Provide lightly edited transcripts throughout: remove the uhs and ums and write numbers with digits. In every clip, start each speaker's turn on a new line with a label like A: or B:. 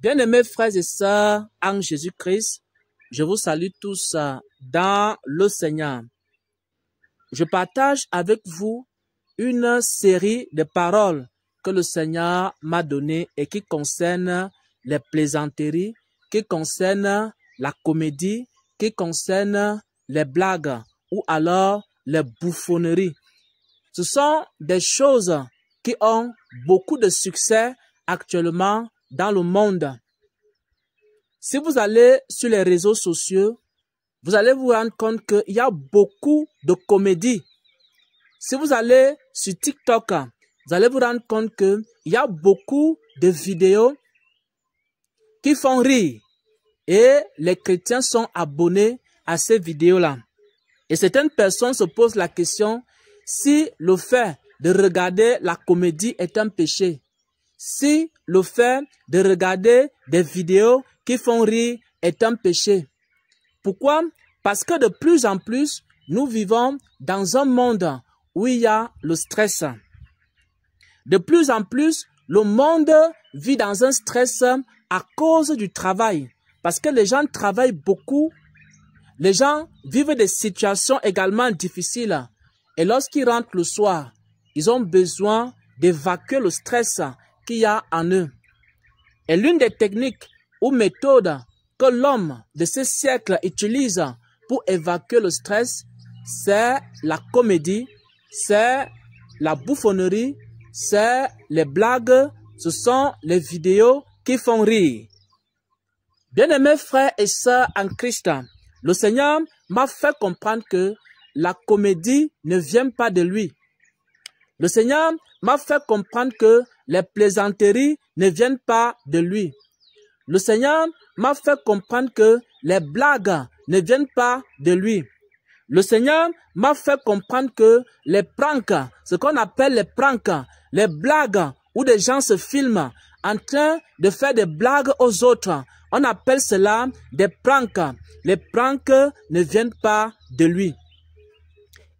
A: Bien-aimés frères et sœurs en Jésus-Christ, je vous salue tous dans le Seigneur. Je partage avec vous une série de paroles que le Seigneur m'a données et qui concernent les plaisanteries, qui concernent la comédie, qui concernent les blagues ou alors les bouffonneries. Ce sont des choses qui ont beaucoup de succès actuellement dans le monde. Si vous allez sur les réseaux sociaux, vous allez vous rendre compte qu'il y a beaucoup de comédies. Si vous allez sur TikTok, vous allez vous rendre compte qu'il y a beaucoup de vidéos qui font rire. Et les chrétiens sont abonnés à ces vidéos-là. Et certaines personnes se posent la question si le fait de regarder la comédie est un péché. Si le fait de regarder des vidéos qui font rire est un péché. Pourquoi? Parce que de plus en plus, nous vivons dans un monde où il y a le stress. De plus en plus, le monde vit dans un stress à cause du travail. Parce que les gens travaillent beaucoup. Les gens vivent des situations également difficiles. Et lorsqu'ils rentrent le soir, ils ont besoin d'évacuer le stress qu'il y a en eux. Et l'une des techniques ou méthodes que l'homme de ce siècle utilise pour évacuer le stress, c'est la comédie, c'est la bouffonnerie, c'est les blagues, ce sont les vidéos qui font rire. Bien-aimés frères et sœurs en Christ, le Seigneur m'a fait comprendre que la comédie ne vient pas de lui. Le Seigneur m'a fait comprendre que les plaisanteries ne viennent pas de lui. Le Seigneur m'a fait comprendre que les blagues ne viennent pas de lui. Le Seigneur m'a fait comprendre que les pranks, ce qu'on appelle les pranks, les blagues où des gens se filment en train de faire des blagues aux autres, on appelle cela des pranks. Les pranks ne viennent pas de lui.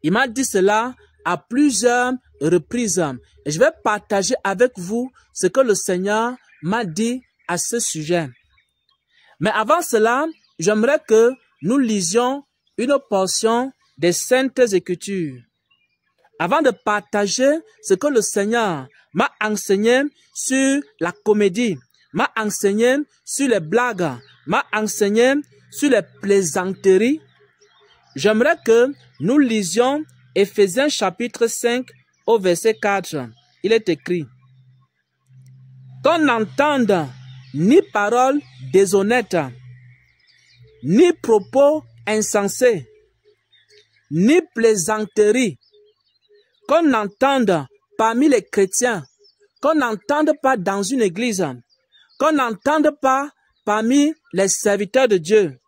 A: Il m'a dit cela à plusieurs reprises. Et je vais partager avec vous ce que le Seigneur m'a dit à ce sujet. Mais avant cela, j'aimerais que nous lisions une portion des Saintes Écritures. Avant de partager ce que le Seigneur m'a enseigné sur la comédie, m'a enseigné sur les blagues, m'a enseigné sur les plaisanteries, j'aimerais que nous lisions Éphésiens chapitre 5 au verset 4. Il est écrit: qu'on n'entende ni paroles déshonnêtes, ni propos insensés, ni plaisanteries, qu'on n'entende parmi les chrétiens, qu'on n'entende pas dans une église, qu'on n'entende pas parmi les serviteurs de Dieu.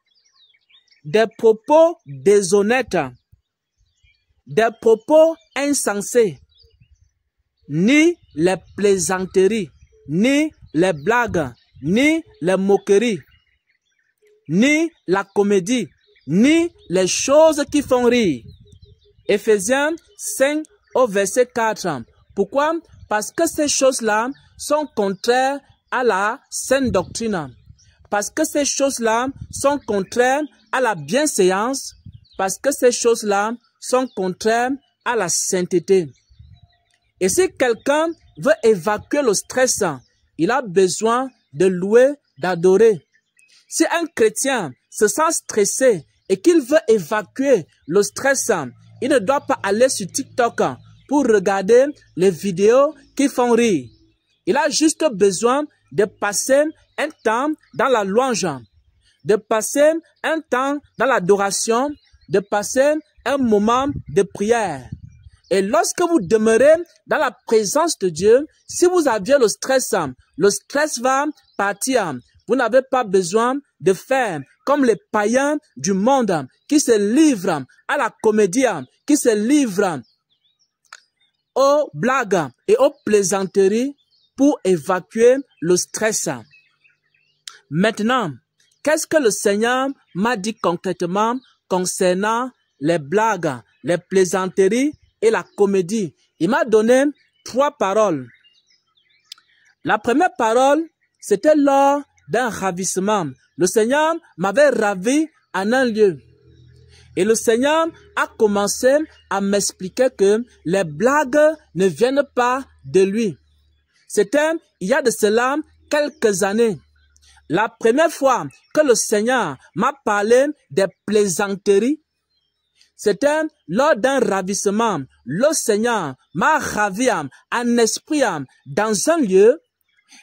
A: Des propos déshonnêtes, des propos insensés, ni les plaisanteries, ni les blagues, ni les moqueries, ni la comédie, ni les choses qui font rire. Éphésiens 5 au verset 4. Pourquoi? Parce que ces choses-là sont contraires à la saine doctrine. Parce que ces choses-là sont contraires à la bienséance. Parce que ces choses-là sont contraires à la sainteté. Et si quelqu'un veut évacuer le stress, il a besoin de louer, d'adorer. Si un chrétien se sent stressé et qu'il veut évacuer le stress, il ne doit pas aller sur TikTok pour regarder les vidéos qui font rire. Il a juste besoin de passer un temps dans la louange, de passer un temps dans l'adoration, de passer un moment de prière. Et lorsque vous demeurez dans la présence de Dieu, si vous aviez le stress va partir. Vous n'avez pas besoin de faire comme les païens du monde qui se livrent à la comédie, qui se livrent aux blagues et aux plaisanteries pour évacuer le stress. Maintenant, qu'est-ce que le Seigneur m'a dit concrètement concernant les blagues, les plaisanteries et la comédie? Il m'a donné 3 paroles. La première parole, c'était lors d'un ravissement. Le Seigneur m'avait ravi en un lieu. Et le Seigneur a commencé à m'expliquer que les blagues ne viennent pas de lui. C'était il y a de cela quelques années. La première fois que le Seigneur m'a parlé des plaisanteries, c'était lors d'un ravissement. Le Seigneur m'a ravi en esprit dans un lieu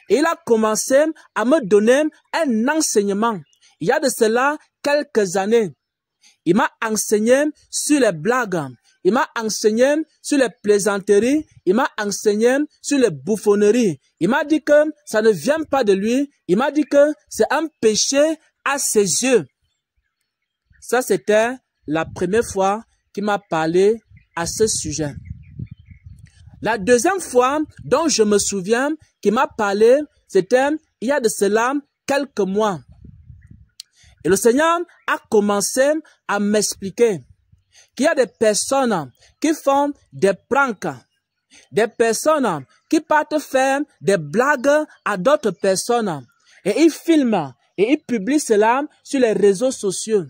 A: et il a commencé à me donner un enseignement. Il y a de cela quelques années. Il m'a enseigné sur les blagues. Il m'a enseigné sur les plaisanteries. Il m'a enseigné sur les bouffonneries. Il m'a dit que ça ne vient pas de lui. Il m'a dit que c'est un péché à ses yeux. Ça, c'était la première fois qu'il m'a parlé à ce sujet. La deuxième fois dont je me souviens qu'il m'a parlé, c'était il y a de cela quelques mois. Et le Seigneur a commencé à m'expliquer qu'il y a des personnes qui font des pranks, des personnes qui partent faire des blagues à d'autres personnes. Et ils filment et ils publient cela sur les réseaux sociaux.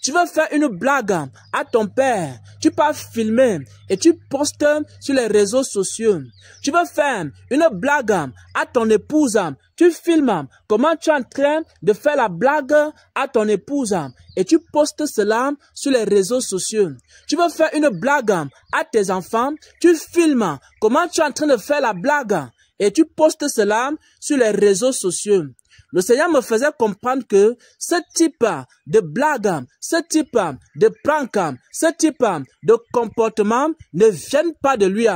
A: Tu veux faire une blague à ton père, tu peux filmer et tu postes sur les réseaux sociaux. Tu veux faire une blague à ton épouse, tu filmes comment tu es en train de faire la blague à ton épouse et tu postes cela sur les réseaux sociaux. Tu veux faire une blague à tes enfants, tu filmes comment tu es en train de faire la blague et tu postes cela sur les réseaux sociaux. Le Seigneur me faisait comprendre que ce type de blague, ce type de prank, ce type de comportement ne viennent pas de lui.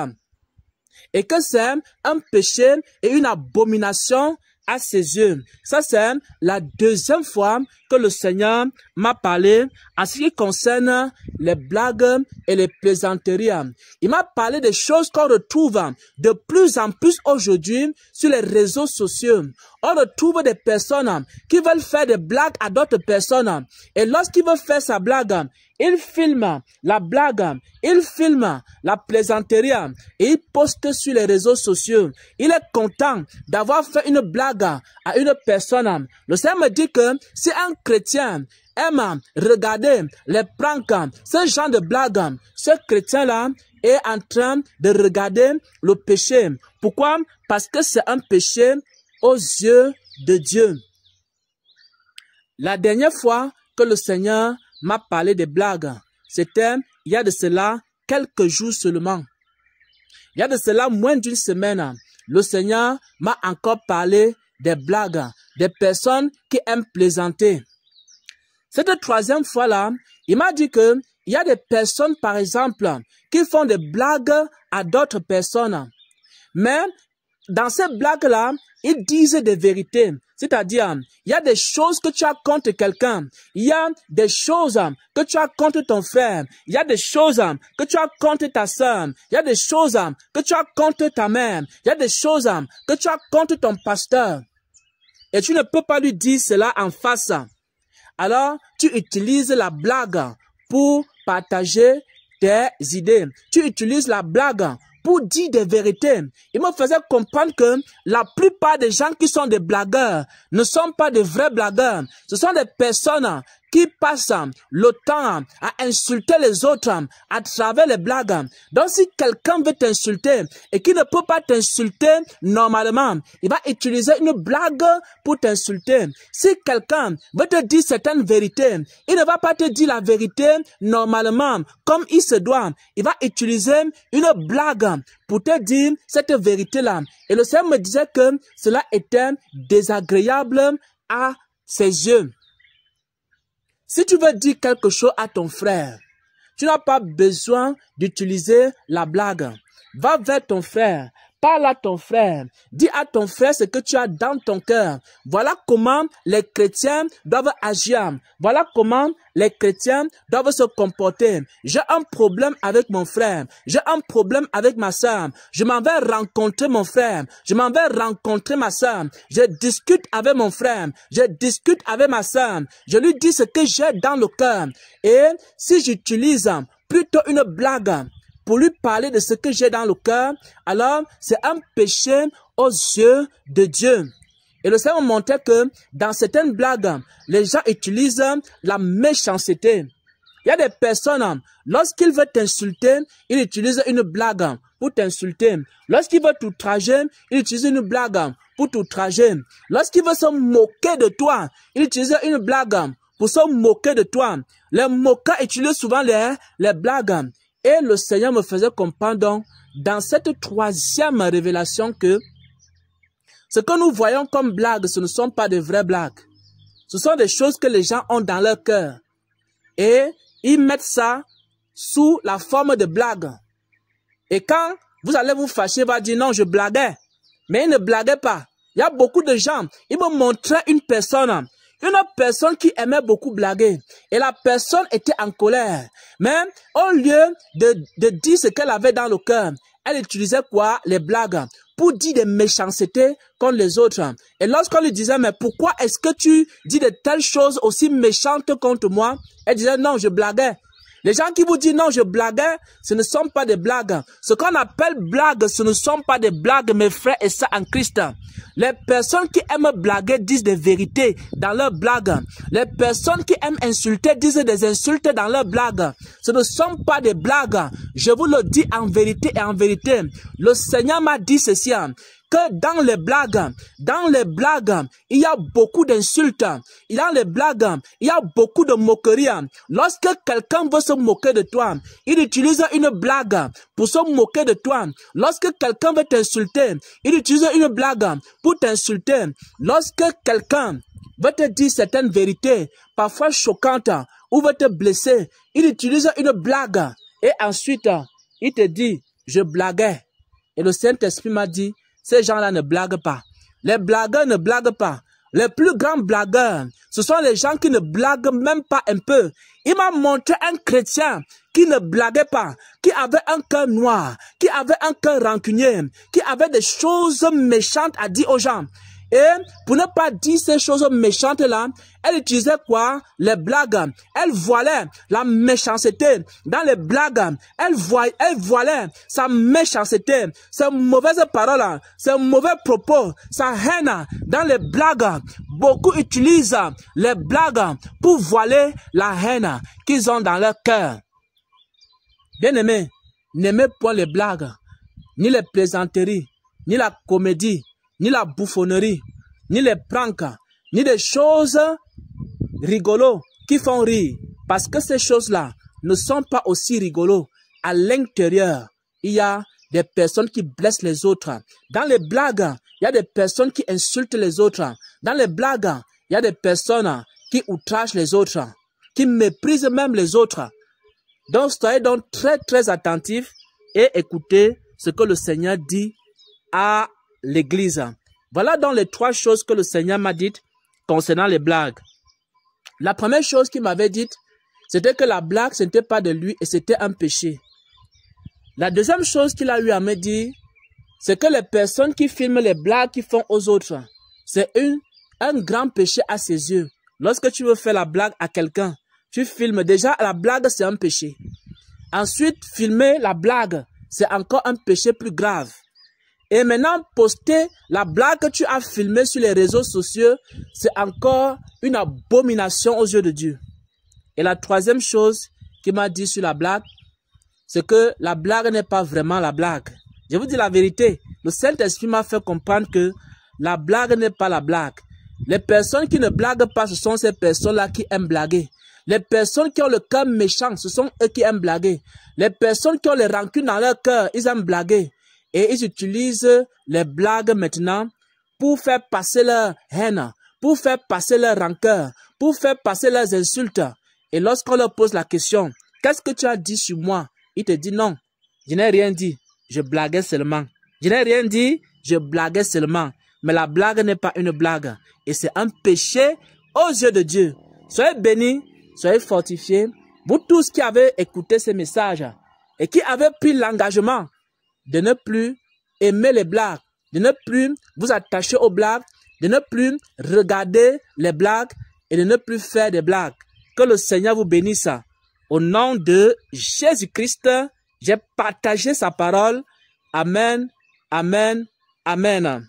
A: Et que c'est un péché et une abomination à ses yeux. Ça, c'est la deuxième fois que le Seigneur m'a parlé en ce qui concerne les blagues et les plaisanteries. Il m'a parlé des choses qu'on retrouve de plus en plus aujourd'hui sur les réseaux sociaux. On retrouve des personnes qui veulent faire des blagues à d'autres personnes. Et lorsqu'ils veulent faire sa blague, il filme la blague, il filme la plaisanterie et il poste sur les réseaux sociaux. Il est content d'avoir fait une blague à une personne. Le Seigneur me dit que si un chrétien aime regarder les pranks, ce genre de blague, ce chrétien-là est en train de regarder le péché. Pourquoi? Parce que c'est un péché aux yeux de Dieu. La dernière fois que le Seigneur m'a parlé des blagues, c'était il y a de cela quelques jours seulement. Il y a de cela moins d'une semaine. Le Seigneur m'a encore parlé des blagues, des personnes qui aiment plaisanter. Cette troisième fois-là, il m'a dit que il y a des personnes, par exemple, qui font des blagues à d'autres personnes. Mais dans ces blagues-là, ils disent des vérités. C'est-à-dire, il y a des choses que tu as contre quelqu'un. Il y a des choses que tu as contre ton frère. Il y a des choses que tu as contre ta soeur. Il y a des choses que tu as contre ta mère. Il y a des choses que tu as contre ton pasteur. Et tu ne peux pas lui dire cela en face. Alors, tu utilises la blague pour partager tes idées. Tu utilises la blague pour dire des vérités. Il me faisait comprendre que la plupart des gens qui sont des blagueurs ne sont pas de vrais blagueurs. Ce sont des personnes qui passent le temps à insulter les autres à travers les blagues. Donc si quelqu'un veut t'insulter et qui ne peut pas t'insulter normalement, il va utiliser une blague pour t'insulter. Si quelqu'un veut te dire certaines vérités, il ne va pas te dire la vérité normalement comme il se doit. Il va utiliser une blague pour te dire cette vérité-là. Et le Seigneur me disait que cela était désagréable à ses yeux. Si tu veux dire quelque chose à ton frère, tu n'as pas besoin d'utiliser la blague. Va vers ton frère, parle à ton frère, dis à ton frère ce que tu as dans ton cœur. Voilà comment les chrétiens doivent agir. Voilà comment les chrétiens doivent se comporter. J'ai un problème avec mon frère. J'ai un problème avec ma soeur. Je m'en vais rencontrer mon frère. Je m'en vais rencontrer ma soeur. Je discute avec mon frère. Je discute avec ma soeur. Je lui dis ce que j'ai dans le cœur. Et si j'utilise plutôt une blague pour lui parler de ce que j'ai dans le cœur, alors c'est un péché aux yeux de Dieu. Et le Seigneur me montrait que dans certaines blagues, les gens utilisent la méchanceté. Il y a des personnes, lorsqu'ils veulent t'insulter, ils utilisent une blague pour t'insulter. Lorsqu'ils veulent t'outrager, ils utilisent une blague pour t'outrager. Lorsqu'ils veulent se moquer de toi, ils utilisent une blague pour se moquer de toi. Les moqueurs utilisent souvent les blagues. Et le Seigneur me faisait comprendre donc, dans cette troisième révélation que ce que nous voyons comme blagues, ce ne sont pas de vraies blagues. Ce sont des choses que les gens ont dans leur cœur. Et ils mettent ça sous la forme de blagues. Et quand vous allez vous fâcher, va dire non, je blaguais. Mais ils ne blaguaient pas. Il y a beaucoup de gens, ils me montraient une personne qui aimait beaucoup blaguer. Et la personne était en colère. Mais au lieu de dire ce qu'elle avait dans le cœur, elle utilisait quoi? Les blagues. Pour dire des méchancetés contre les autres. Et lorsqu'on lui disait, mais pourquoi est-ce que tu dis de telles choses aussi méchantes contre moi? Elle disait, non, je blaguais. Les gens qui vous disent non, je blaguais, ce ne sont pas des blagues. Ce qu'on appelle blagues, ce ne sont pas des blagues, mes frères et sœurs en Christ. Les personnes qui aiment blaguer disent des vérités dans leurs blagues. Les personnes qui aiment insulter disent des insultes dans leurs blagues. Ce ne sont pas des blagues. Je vous le dis en vérité et en vérité. Le Seigneur m'a dit ceci, que dans les blagues, il y a beaucoup d'insultes. Dans les blagues, il y a beaucoup de moqueries. Lorsque quelqu'un veut se moquer de toi, il utilise une blague pour se moquer de toi. Lorsque quelqu'un veut t'insulter, il utilise une blague pour t'insulter. Lorsque quelqu'un veut te dire certaines vérités, parfois choquantes, ou veut te blesser, il utilise une blague. Et ensuite, il te dit, je blaguais. Et le Saint-Esprit m'a dit, ces gens-là ne blaguent pas. Les blagueurs ne blaguent pas. Les plus grands blagueurs, ce sont les gens qui ne blaguent même pas un peu. Il m'a montré un chrétien qui ne blaguait pas, qui avait un cœur noir, qui avait un cœur rancunier, qui avait des choses méchantes à dire aux gens. Et pour ne pas dire ces choses méchantes-là, elle utilisait quoi? Les blagues. Elle voilait la méchanceté dans les blagues. Elle voilait sa méchanceté, ses mauvaises paroles, ses mauvais propos, sa haine dans les blagues. Beaucoup utilisent les blagues pour voiler la haine qu'ils ont dans leur cœur. Bien-aimés, n'aimez point les blagues, ni les plaisanteries, ni la comédie, ni la bouffonnerie, ni les pranks, ni des choses rigolos qui font rire. Parce que ces choses-là ne sont pas aussi rigolos. À l'intérieur, il y a des personnes qui blessent les autres. Dans les blagues, il y a des personnes qui insultent les autres. Dans les blagues, il y a des personnes qui outragent les autres, qui méprisent même les autres. Donc, soyez donc très, très attentifs et écoutez ce que le Seigneur dit à l'Église. Voilà donc les trois choses que le Seigneur m'a dites concernant les blagues. La première chose qu'il m'avait dite, c'était que la blague, ce n'était pas de lui et c'était un péché. La deuxième chose qu'il a eu à me dire, c'est que les personnes qui filment les blagues qu'ils font aux autres, c'est un grand péché à ses yeux. Lorsque tu veux faire la blague à quelqu'un, tu filmes. Déjà, la blague, c'est un péché. Ensuite, filmer la blague, c'est encore un péché plus grave. Et maintenant, poster la blague que tu as filmée sur les réseaux sociaux, c'est encore une abomination aux yeux de Dieu. Et la troisième chose qu'il m'a dit sur la blague, c'est que la blague n'est pas vraiment la blague. Je vous dis la vérité, le Saint-Esprit m'a fait comprendre que la blague n'est pas la blague. Les personnes qui ne blaguent pas, ce sont ces personnes-là qui aiment blaguer. Les personnes qui ont le cœur méchant, ce sont eux qui aiment blaguer. Les personnes qui ont les rancunes dans leur cœur, ils aiment blaguer. Et ils utilisent les blagues maintenant pour faire passer leur haine, pour faire passer leur rancœur, pour faire passer leurs insultes. Et lorsqu'on leur pose la question, qu'est-ce que tu as dit sur moi? Ils te disent non, je n'ai rien dit, je blaguais seulement. Je n'ai rien dit, je blaguais seulement. Mais la blague n'est pas une blague. Et c'est un péché aux yeux de Dieu. Soyez bénis, soyez fortifiés. Vous tous qui avez écouté ces messages et qui avez pris l'engagement de ne plus aimer les blagues, de ne plus vous attacher aux blagues, de ne plus regarder les blagues et de ne plus faire des blagues. Que le Seigneur vous bénisse. Au nom de Jésus-Christ, j'ai partagé sa parole. Amen, amen, amen.